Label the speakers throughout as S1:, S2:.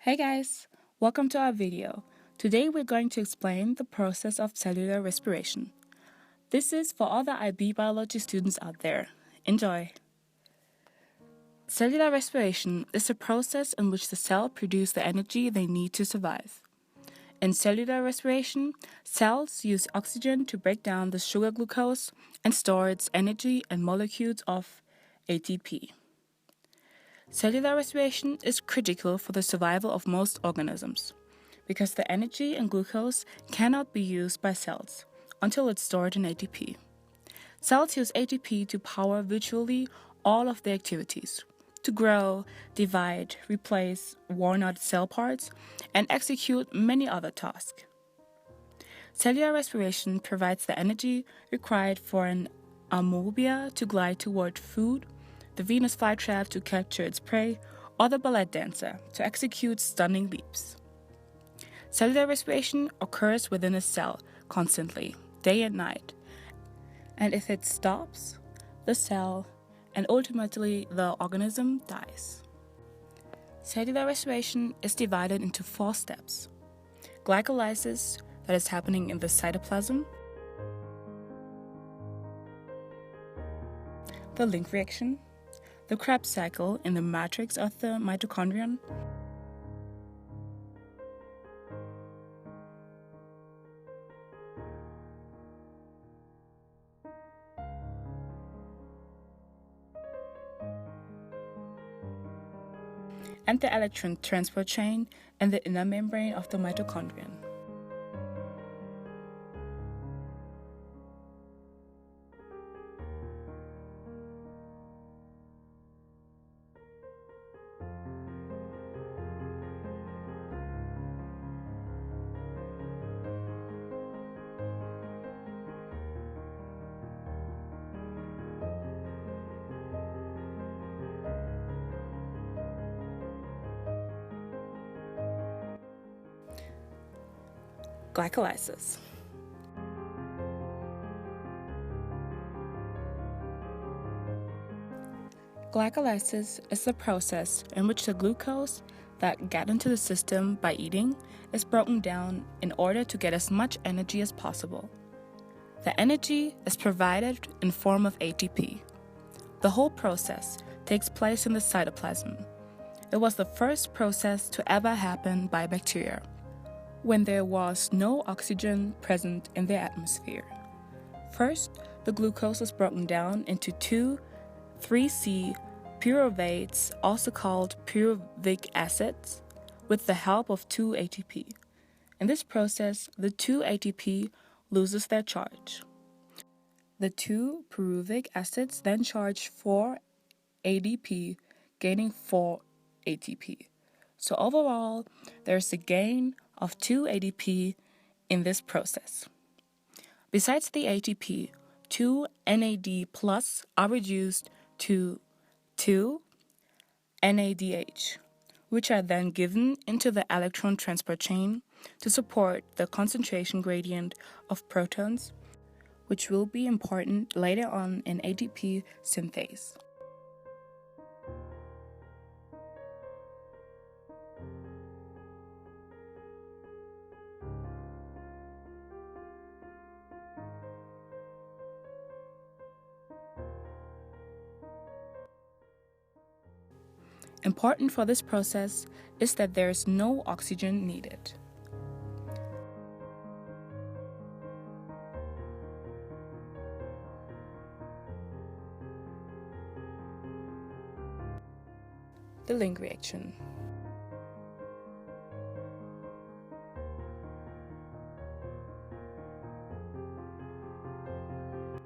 S1: Hey guys, welcome to our video. Today we're going to explain the process of cellular respiration. This is for all the IB biology students out there. Enjoy! Cellular respiration is a process in which the cell produces the energy they need to survive. In cellular respiration, cells use oxygen to break down the sugar glucose and store its energy in molecules of ATP. Cellular respiration is critical for the survival of most organisms, because the energy in glucose cannot be used by cells until it's stored in ATP. Cells use ATP to power virtually all of their activities, to grow, divide, replace worn-out cell parts, and execute many other tasks. Cellular respiration provides the energy required for an amphibia to glide toward food, the Venus flytrap to capture its prey, or the ballet dancer to execute stunning leaps. Cellular respiration occurs within a cell constantly, day and night. And if it stops, the cell and ultimately the organism dies. Cellular respiration is divided into 4 steps. Glycolysis, that is happening in the cytoplasm. The link reaction. The Krebs cycle in the matrix of the mitochondrion. And the electron transport chain in the inner membrane of the mitochondrion. Glycolysis. Glycolysis is the process in which the glucose that got into the system by eating is broken down in order to get as much energy as possible. The energy is provided in form of ATP. The whole process takes place in the cytoplasm. It was the first process to ever happen by bacteria, when there was no oxygen present in the atmosphere. First, the glucose is broken down into 2,3C pyruvates, also called pyruvic acids, with the help of 2-ATP. In this process, the 2-ATP loses their charge. The 2 pyruvic acids then charge 4 ADP, gaining 4 ATP. So overall, there's a gain of 2 ADP in this process. Besides the ATP, 2 NAD+ are reduced to 2 NADH, which are then given into the electron transport chain to support the concentration gradient of protons, which will be important later on in ATP synthase. Important for this process is that there is no oxygen needed. The link reaction.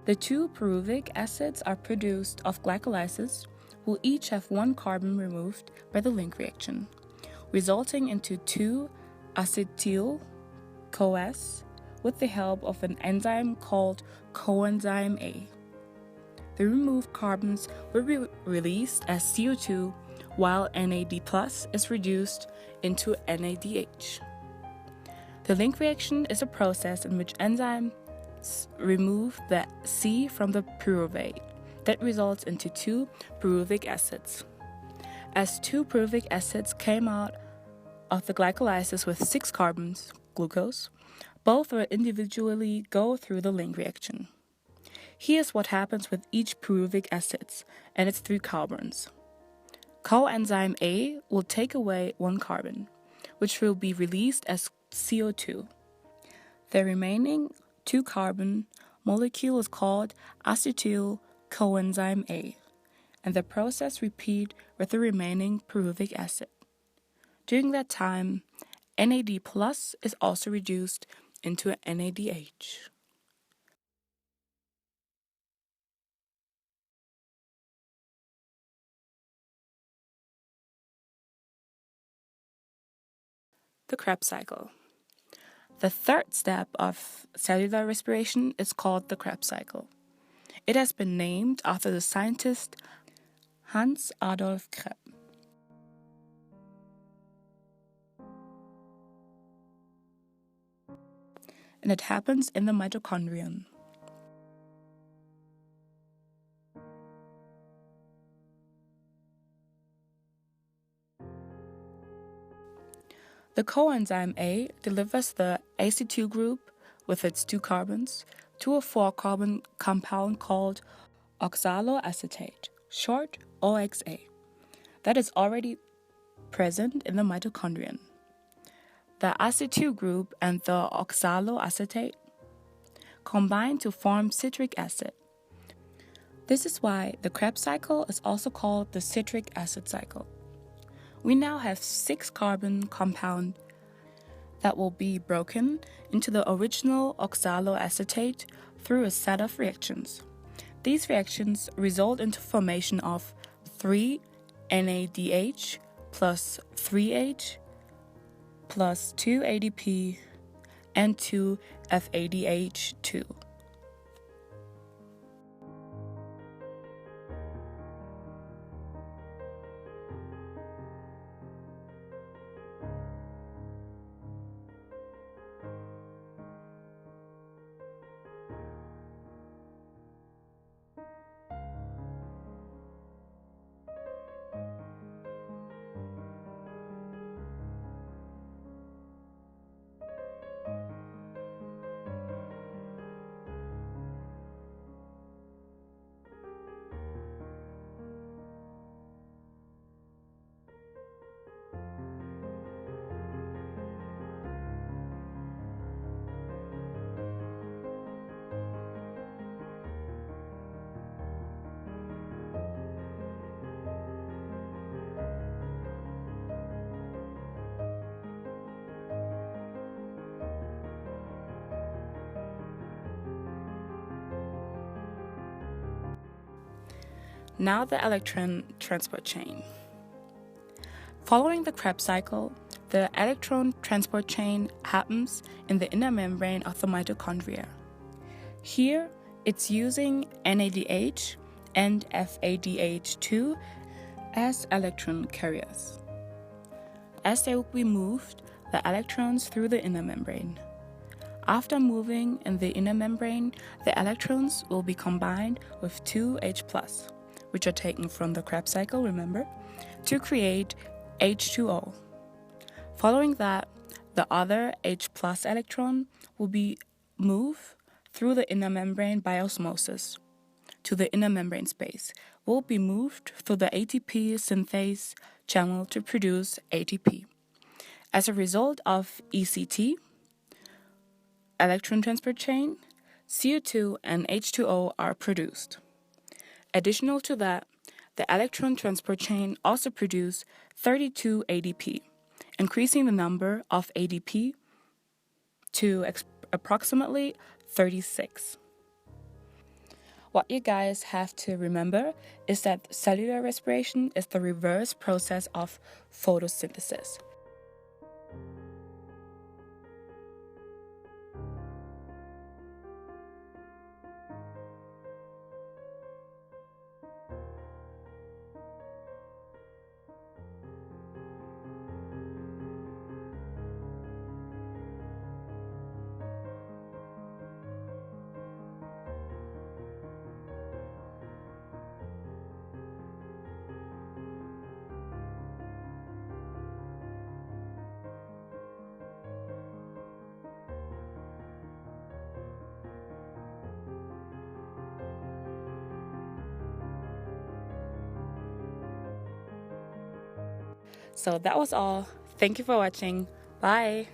S1: The 2 pyruvic acids are produced of glycolysis, will each have 1 carbon removed by the link reaction, resulting into 2-acetyl-CoAs with the help of an enzyme called coenzyme A. The removed carbons will be released as CO2, while NAD+ is reduced into NADH. The link reaction is a process in which enzymes remove the C from the pyruvate. That results into 2 pyruvic acids. As 2 pyruvic acids came out of the glycolysis with 6 carbons, glucose, both will individually go through the link reaction. Here's what happens with each pyruvic acids and its 3 carbons. Coenzyme A will take away 1 carbon, which will be released as CO2. The remaining 2 carbon molecule is called acetyl coenzyme A, and the process repeats with the remaining pyruvic acid. During that time, NAD+ is also reduced into an NADH. The Krebs cycle. The third step of cellular respiration is called the Krebs cycle. It has been named after the scientist Hans Adolf Krebs. And it happens in the mitochondrion. The coenzyme A delivers the acetyl group with its 2 carbons to a 4-carbon compound called oxaloacetate, short OXA, that is already present in the mitochondrion. The acetyl group and the oxaloacetate combine to form citric acid. This is why the Krebs cycle is also called the citric acid cycle. We now have 6-carbon compound that will be broken into the original oxaloacetate through a set of reactions. These reactions result into formation of 3 NADH plus 3H plus 2 ADP and 2 FADH2. Now the electron transport chain. Following the Krebs cycle, the electron transport chain happens in the inner membrane of the mitochondria. Here, it's using NADH and FADH2 as electron carriers. As they will be moved, the electrons through the inner membrane. After moving in the inner membrane, the electrons will be combined with 2 H+, which are taken from the Krebs cycle, remember, to create H2O. Following that, the other H+ electron will be moved through the inner membrane by osmosis to the inner membrane space, will be moved through the ATP synthase channel to produce ATP. As a result of ECT, electron transport chain, CO2 and H2O are produced. Additional to that, the electron transport chain also produces 32 ADP, increasing the number of ADP to approximately 36. What you guys have to remember is that cellular respiration is the reverse process of photosynthesis. So that was all. Thank you for watching. Bye.